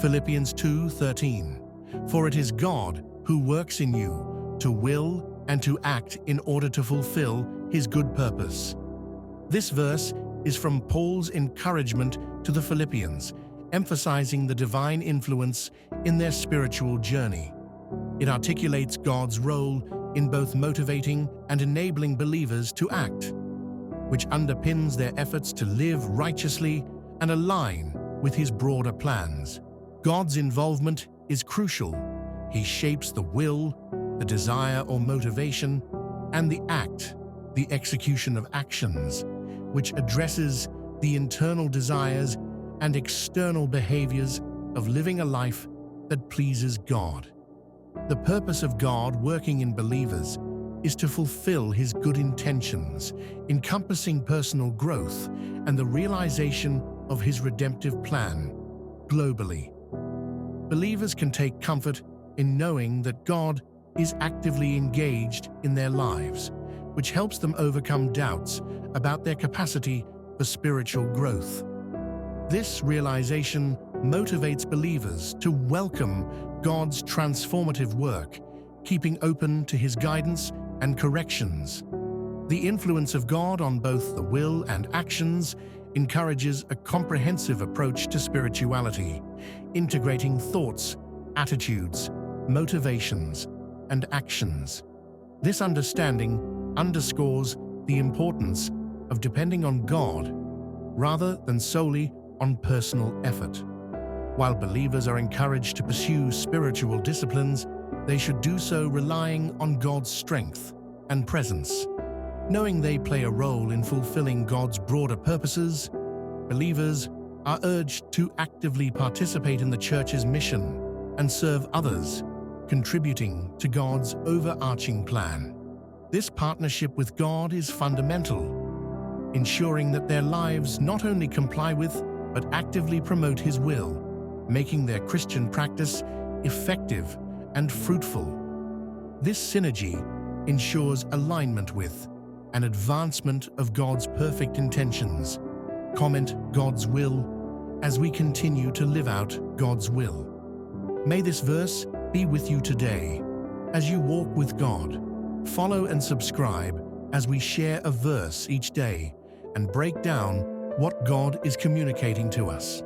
Philippians 2:13. For it is God who works in you to will and to act in order to fulfill His good purpose. This verse is from Paul's encouragement to the Philippians, emphasizing the divine influence in their spiritual journey. It articulates God's role in both motivating and enabling believers to act, which underpins their efforts to live righteously and align with His broader plans. God's involvement is crucial. He shapes the will, the desire or motivation, and the act, the execution of actions, which addresses the internal desires and external behaviors of living a life that pleases God. The purpose of God working in believers is to fulfill His good intentions, encompassing personal growth and the realization of His redemptive plan globally. Believers can take comfort in knowing that God is actively engaged in their lives, which helps them overcome doubts about their capacity for spiritual growth. This realization motivates believers to welcome God's transformative work, keeping open to His guidance and corrections. The influence of God on both the will and actions encourages a comprehensive approach to spirituality, integrating thoughts, attitudes, motivations, and actions. This understanding underscores the importance of depending on God rather than solely on personal effort. While believers are encouraged to pursue spiritual disciplines, they should do so relying on God's strength and presence. Knowing they play a role in fulfilling God's broader purposes, believers are urged to actively participate in the church's mission and serve others, contributing to God's overarching plan. This partnership with God is fundamental, ensuring that their lives not only comply with but actively promote His will, making their Christian practice effective and fruitful. This synergy ensures alignment with and advancement of God's perfect intentions. Comment God's will as we continue to live out God's will. May this verse be with you today as you walk with God. Follow and subscribe as we share a verse each day and break down what God is communicating to us.